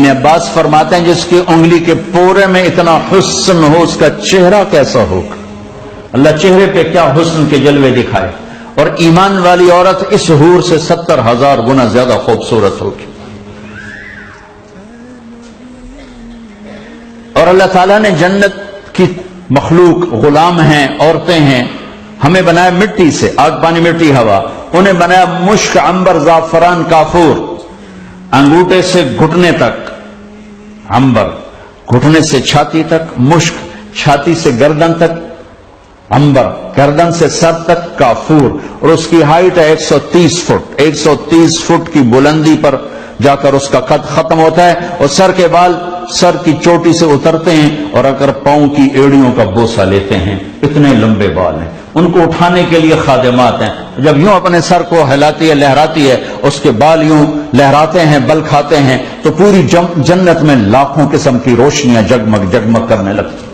ابن عباس فرماتے ہیں جس کی انگلی کے پورے میں اتنا حسن ہو اس کا چہرہ کیسا ہوگا. اللہ چہرے پہ کیا حسن کے جلوے دکھائے. اور ایمان والی عورت اس حور سے 70,000 گنا زیادہ خوبصورت ہوگی. اور اللہ تعالیٰ نے جنت کی مخلوق غلام ہیں، عورتیں ہیں، ہمیں بنایا مٹی سے، آگ پانی مٹی ہوا. انہیں بنایا مشک عنبر زعفران کافور. انگوٹھے سے گھٹنے تک عنبر، گھٹنے سے چھاتی تک مشک، چھاتی سے گردن تک عنبر، گردن سے سر تک کافور. اور اس کی ہائٹ ہے 130 فٹ. 130 فٹ کی بلندی پر جا کر اس کا قد ختم ہوتا ہے. اور سر کے بال سر کی چوٹی سے اترتے ہیں اور اگر پاؤں کی ایڑیوں کا بوسہ لیتے ہیں. اتنے لمبے بال ہیں. ان کو اٹھانے کے لیے خادمات ہیں. جب یوں اپنے سر کو ہلاتی ہے، لہراتی ہے، اس کے بال یوں لہراتے ہیں، بل کھاتے ہیں، تو پوری جنت میں لاکھوں قسم کی روشنیاں جگمگ جگمگ کرنے لگتی.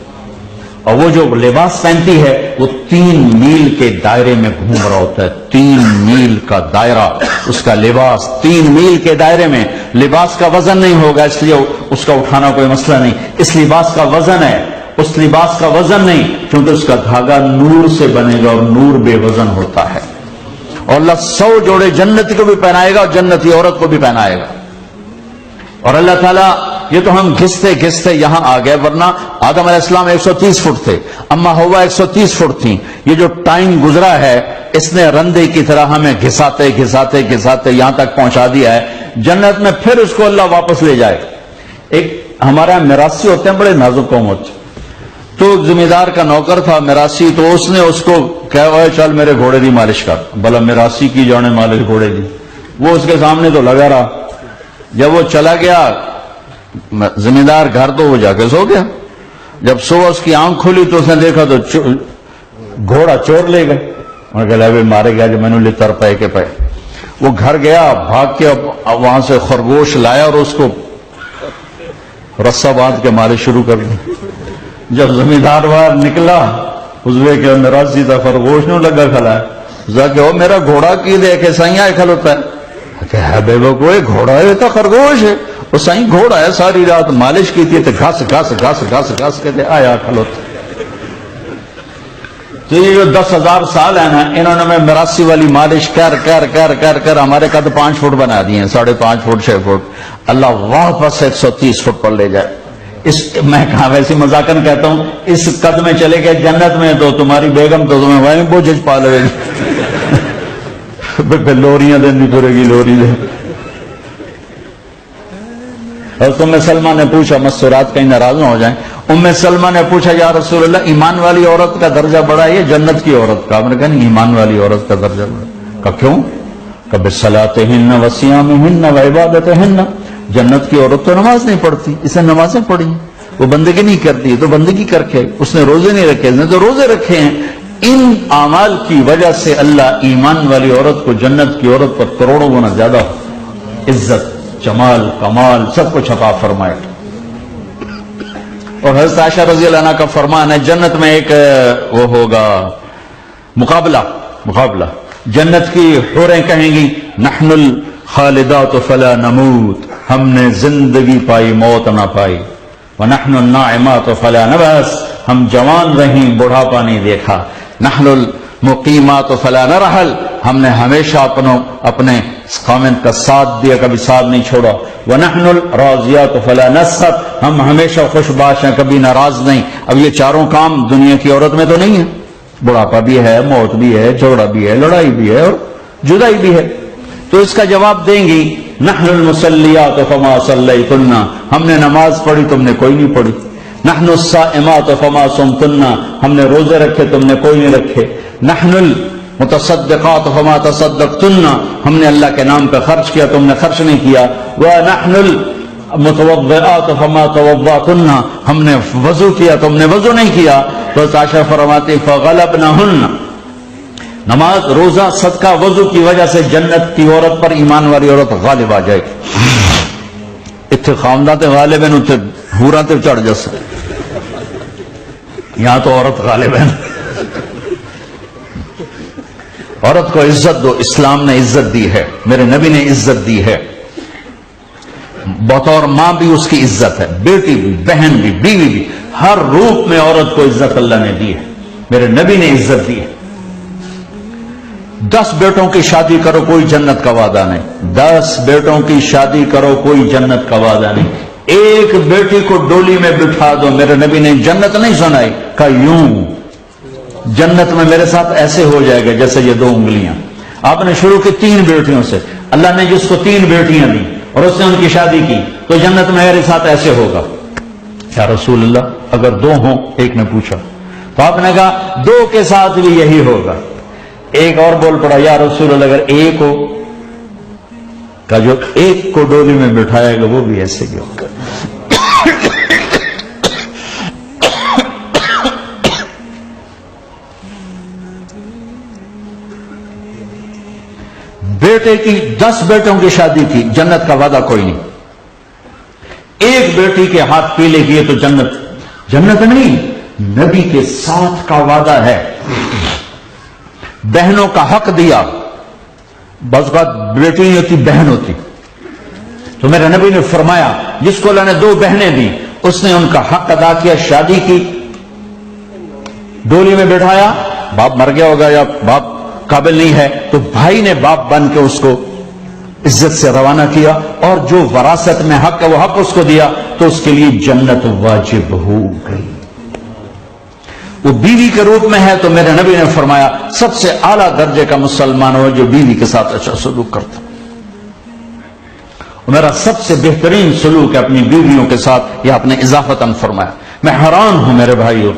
اور وہ جو لباس پہنتی ہے وہ 3 میل کے دائرے میں گھوم رہا ہوتا ہے. 3 میل کا دائرہ اس کا لباس. 3 میل کے دائرے میں. لباس کا وزن نہیں ہوگا اس لیے اس کا اٹھانا کوئی مسئلہ نہیں. اس لباس کا وزن ہے، اس لباس کا وزن نہیں، کیونکہ اس کا دھاگا نور سے بنے گا اور نور بے وزن ہوتا ہے. اور اللہ 100 جوڑے جنتی کو بھی پہنائے گا اور جنتی عورت کو بھی پہنائے گا. اور اللہ تعالیٰ، یہ تو ہم گھستے گھستے یہاں آ گئے، ورنہ آدم علیہ السلام 130 فٹ تھے، اما ہوا 130 فٹ تھیں. یہ جو ٹائم گزرا ہے اس نے رندے کی طرح ہمیں گھساتے گھساتے گھساتے یہاں تک پہنچا دیا ہے. جنت میں پھر اس کو اللہ واپس لے جائے. ایک ہمارا میراثی ہوتے ہیں، بڑے نازک قوم ہوتے. تو ذمہ دار کا نوکر تھا میراثی، تو اس نے اس کو کہا چل میرے گھوڑے دی مالش کر. بلا میراثی کی جانے مالش گھوڑے دی. وہ اس کے سامنے تو لگا رہا. جب وہ چلا گیا ذمہ دار گھر، تو وہ جا کے سو گیا. جب صبح اس کی آنکھ کھلی تو اس نے دیکھا تو گھوڑا چور لے گئے. انہوں نے کہا مارے گیا جو میں نے لے تر پائے کے پائے. وہ گھر گیا، بھاگ کے وہاں سے خرگوش لایا اور اس کو رسا باندھ کے مارے شروع کر دیا. جب زمیندار باہر نکلا حضوے کے میراثی تھا، خرگوش نو لگا کھلا ہے. میرا گھوڑا کی دیکھے سائیاں کھلوتا ہے. بے کوئی گھوڑا ہے تو خرگوش ہے. وہ سائیں گھوڑا ہے، ساری رات مالش کی تھی تو گھاس گھاس گھاس گھاس گھاس کہتے آیا کھلوتا. تو یہ جو 10,000 سال ہے نا، انہوں نے میں میراثی والی مالش کر کر کر کر کر ہمارے قد 5 فٹ بنا دیے ہیں، 5.5 فٹ 6 فٹ. اللہ واپس 130 فٹ پر لے جائے. میں کہا ویسی مذاکن کہتا ہوں، اس قد میں چلے گئے جنت میں تو تمہاری بیگم تو تمہیں وہیں بوجھ پا لے گی. لوریاں دینی پڑے گی، لوری دے. اور ام سلمہ نے پوچھا، مستورات کہیں ناراض نہ ہو جائیں، ام سلمہ نے پوچھا یا رسول اللہ ایمان والی عورت کا درجہ بڑا ہے جنت کی عورت کا؟ میں نے کہا نہیں، ایمان والی عورت کا درجہ بڑا. کہا کیوں؟ کہ بصلاتہن وصیامہن وعبادتہن. جنت کی عورت تو نماز نہیں پڑھتی، اسے نمازیں پڑھی، وہ بندگی نہیں کرتی تو بندگی کر کے، اس نے روزے نہیں رکھے، اس نے تو روزے رکھے ہیں. ان اعمال کی وجہ سے اللہ ایمان والی عورت کو جنت کی عورت پر کروڑوں گنا زیادہ عزت، جمال، کمال سب کچھ عطا فرمائے. اور حضرت عائشہ رضی اللہ عنہ کا فرمان ہے جنت میں ایک وہ ہوگا مقابلہ. جنت کی حوریں کہیں گی نحن الخالدات فلا نموت، ہم نے زندگی پائی موت نہ پائی. ونحن الناعمات فلا نبأس، ہم جوان رہیں بڑھاپا نہیں دیکھا. نحن المقیمات فلا نرحل، ہم نے ہمیشہ اپنے قامت کا ساتھ دیا، کبھی ساتھ نہیں چھوڑا. ونحن الراضیات فلا نسخط، ہم ہمیشہ خوش باش ہیں، کبھی ناراض نہیں. اب یہ چاروں کام دنیا کی عورت میں تو نہیں ہے. بڑھاپا بھی ہے، موت بھی ہے، جھگڑا بھی ہے، لڑائی بھی ہے اور جدائی بھی ہے. تو اس کا جواب دیں گی نحن المصلیات فما صلیتن، ہم نے نماز پڑھی تم نے کوئی نہیں پڑھی. نحن الصائمات فما صمتن، ہم نے روزے رکھے تم نے کوئی نہیں رکھے. نحن المتصدقات فما تصدقتن، ہم نے اللہ کے نام پہ خرچ کیا تم نے خرچ نہیں کیا. ونحن المتوضئات فما توضأتن، ہم نے وضو کیا تم نے وضو نہیں کیا. تو عائشہ فرماتی فغلبنہن، نماز روزہ صدقہ وضو کی وجہ سے جنت کی عورت پر ایمان والی عورت غالب آ جائے گی. اتنے خامدہ تے غالب ہیں، اتنے حوراں تے چڑھ جس. یہاں تو عورت غالب ہے. عورت کو عزت دو، اسلام نے عزت دی ہے، میرے نبی نے عزت دی ہے. بطور ماں بھی اس کی عزت ہے، بیٹی بھی، بہن بھی، بیوی بھی، ہر روپ میں عورت کو عزت اللہ نے دی ہے، میرے نبی نے عزت دی ہے۔ 10 بیٹوں کی شادی کرو کوئی جنت کا وعدہ نہیں، 10 بیٹوں کی شادی کرو کوئی جنت کا وعدہ نہیں، ایک بیٹی کو ڈولی میں بٹھا دو، میرے نبی نے جنت نہیں سنائی، کہا یوں جنت میں میرے ساتھ ایسے ہو جائے گا جیسے یہ 2 انگلیاں۔ آپ نے شروع کی 3 بیٹیوں سے، اللہ نے جس کو 3 بیٹیاں دی اور اس نے ان کی شادی کی تو جنت میں میرے ساتھ ایسے ہوگا۔ یا رسول اللہ اگر 2 ہوں، ایک نے پوچھا تو آپ نے کہا 2 کے ساتھ بھی یہی ہوگا۔ ایک اور بول پڑا یا رسول اللہ اگر 1 ہو، کہ جو 1 کو ڈولی میں بٹھائے گا وہ بھی ایسے ہی ہوگا۔ بیٹے کی 10 بیٹوں کی شادی کی، جنت کا وعدہ کوئی نہیں۔ ایک بیٹی کے ہاتھ پیلے کیے تو جنت نہیں، نبی کے ساتھ کا وعدہ ہے۔ بہنوں کا حق دیا، بعض بات بیٹی نہیں ہوتی بہن ہوتی، تو میرے نبی نے فرمایا جس کو اللہ نے 2 بہنیں دی اس نے ان کا حق ادا کیا، شادی کی، ڈولی میں بٹھایا، باپ مر گیا ہوگا یا باپ قابل نہیں ہے تو بھائی نے باپ بن کے اس کو عزت سے روانہ کیا، اور جو وراثت میں حق ہے وہ حق اس کو دیا، تو اس کے لیے جنت واجب ہو گئی۔ وہ بیوی کے روپ میں ہے تو میرے نبی نے فرمایا سب سے اعلیٰ درجے کا مسلمان ہو جو بیوی کے ساتھ اچھا سلوک کرتا۔ میرا سب سے بہترین سلوک ہے اپنی بیویوں کے ساتھ، یہ آپ نے اضافتاً فرمایا۔ میں حیران ہوں میرے بھائیوں،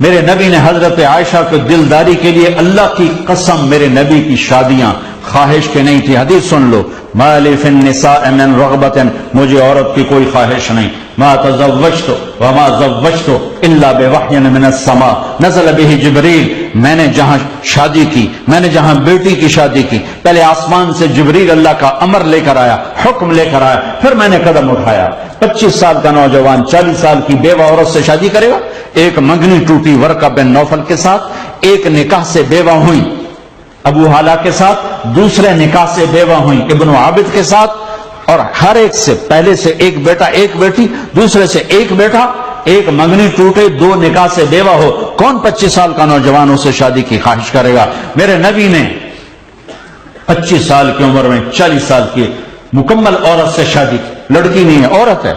میرے نبی نے حضرت عائشہ کو دلداری کے لیے، اللہ کی قسم میرے نبی کی شادیاں خواہش کے نہیں تھی۔ حدیث سن لو، ما لی فی النساء من رغبت، مجھے عورت کی کوئی خواہش نہیں، ما تزوجت وما زوجت الا بوحی من السماء نزل به جبریل، میں نے جہاں شادی کی، میں نے جہاں بیٹی کی شادی کی، پہلے آسمان سے جبریل اللہ کا امر لے کر آیا، حکم لے کر آیا، پھر میں نے قدم اٹھایا۔ 25 سال کا نوجوان 40 سال کی بیوہ عورت سے شادی کرے گا؟ ایک منگنی ٹوٹی ورقہ بن نوفل کے ساتھ، ایک نکاح سے بیوہ ہوئی ابو حالہ کے ساتھ، دوسرے نکاح سے بیوہ ہوئی ابن عابد کے ساتھ، اور ہر ایک سے پہلے سے ایک بیٹا ایک بیٹی، دوسرے سے ایک بیٹا، ایک منگنی ٹوٹے 2 نکاح سے بیوہ ہو، کون 25 سال کا نوجوان اس سے شادی کی خواہش کرے گا؟ میرے نبی نے 25 سال کی عمر میں 40 سال کی مکمل عورت سے شادی کی، لڑکی نہیں ہے عورت ہے۔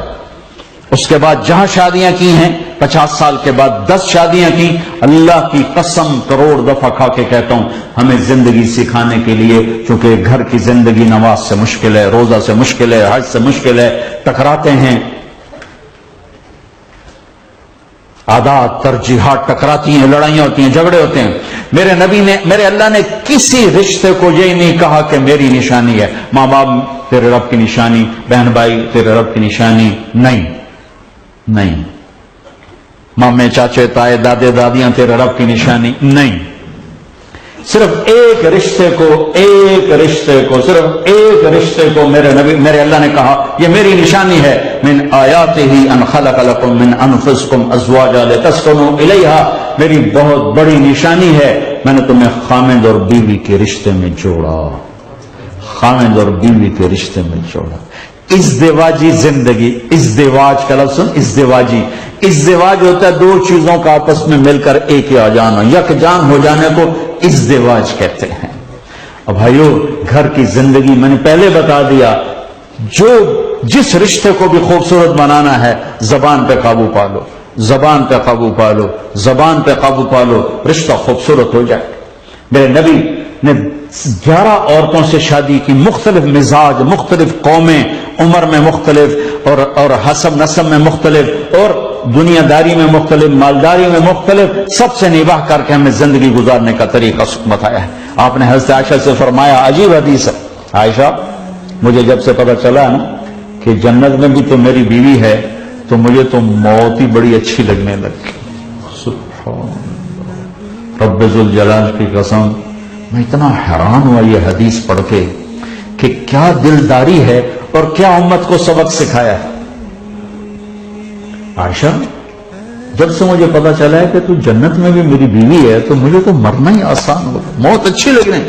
اس کے بعد جہاں شادیاں کی ہیں 50 سال کے بعد 10 شادیاں کی، اللہ کی قسم کروڑ دفعہ کھا کے کہتا ہوں، ہمیں زندگی سکھانے کے لیے، چونکہ گھر کی زندگی نماز سے مشکل ہے، روزہ سے مشکل ہے، حج سے مشکل ہے، ٹکراتے ہیں، عادات ترجیحات ٹکراتی ہیں، لڑائیاں ہوتی ہیں، جھگڑے ہوتے ہیں۔ میرے نبی نے، میرے اللہ نے کسی رشتے کو یہ نہیں کہا کہ میری نشانی ہے، ماں باپ تیرے رب کی نشانی، بہن بھائی تیرے رب کی نشانی، نہیں، مامے چاچے تائے دادے دادیاں تیرے رب کی نشانی نہیں، صرف ایک رشتے کو صرف ایک رشتے کو میرے نبی، میرے اللہ نے کہا یہ میری نشانی ہے، من آیاتہ ان خلق لکم من انفسکم ازواجا لتسکنوا الیہا، میری بہت بڑی نشانی ہے، میں نے تمہیں خامند اور بیوی کے رشتے میں جوڑا، خامند اور بیوی کے رشتے میں جوڑا۔ ازدواجی زندگی، ازدواج کا لفظ سن، ازدواج ہوتا ہے 2 چیزوں کا آپس میں مل کر ایک آ جانا، یک جان ہو جانے کو ازدواج کہتے ہیں۔ اب بھائیو، گھر کی زندگی میں نے پہلے بتا دیا، جس رشتے کو بھی خوبصورت بنانا ہے زبان پہ قابو پالو، زبان پہ قابو پالو، زبان پہ قابو پالو، رشتہ خوبصورت ہو جائے۔ میرے نبی نے 11 عورتوں سے شادی کی، مختلف مزاج، مختلف قومیں، عمر میں مختلف اور حسب نسب میں مختلف، اور دنیا داری میں مختلف، مالداری میں مختلف، سب سے نباہ کر کے ہمیں زندگی گزارنے کا طریقہ بتایا ہے۔ آپ نے حضرت عائشہ سے فرمایا، عجیب حدیث ہے، عائشہ مجھے جب سے پتہ چلا نا کہ جنت میں بھی تو میری بیوی ہے تو مجھے تو موت ہی بڑی اچھی لگنے لگی۔ سبحان اللہ، رب ذوالجلال کی قسم، میں اتنا حیران ہوا یہ حدیث پڑھ کے کہ کیا دلداری ہے اور کیا امت کو سبق سکھایا ہے۔ عائشہ، جب سے مجھے پتا چلا ہے کہ تو جنت میں بھی میری بیوی ہے تو مجھے تو مرنا ہی آسان ہوگا، موت اچھی لگنے۔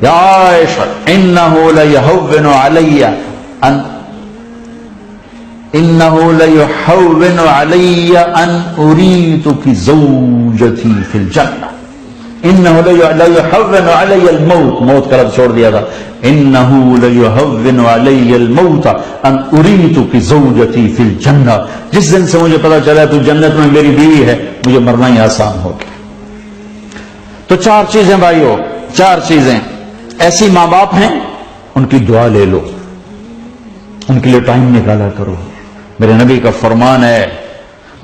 یا عائشہ انہ لیہون علی ان انه لیحون علی ان اریتک زوجتی فی الجنہ، انه لیحون علی الموت، موت کا لفظ چھوڑ دیا تھا، انه لیحون علی الموت ان اریتک زوجتی فی الجنہ، جس دن سے مجھے پتا چلا تو جنت میں میری بیوی ہے، مجھے مرنا ہی آسان ہو گیا۔ تو چار چیزیں بھائیو، چار چیزیں، ایسی ماں باپ ہیں ان کی دعا لے لو، ان کے لیے ٹائم نکالا کرو۔ میرے نبی کا فرمان ہے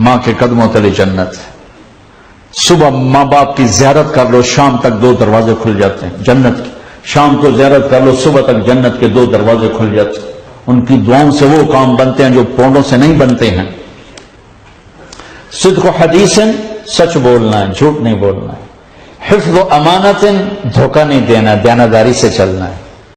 ماں کے قدموں تلے جنت، صبح ماں باپ کی زیارت کر لو، شام تک 2 دروازے کھل جاتے ہیں جنت کی، شام کو زیارت کر لو، صبح تک جنت کے 2 دروازے کھل جاتے ہیں۔ ان کی دعاؤں سے وہ کام بنتے ہیں جو پونڈوں سے نہیں بنتے ہیں۔ صدق و حدیث، سچ بولنا ہے، جھوٹ نہیں بولنا ہے۔ حفظ و امانت، دھوکہ نہیں دینا، دیانتداری سے چلنا ہے۔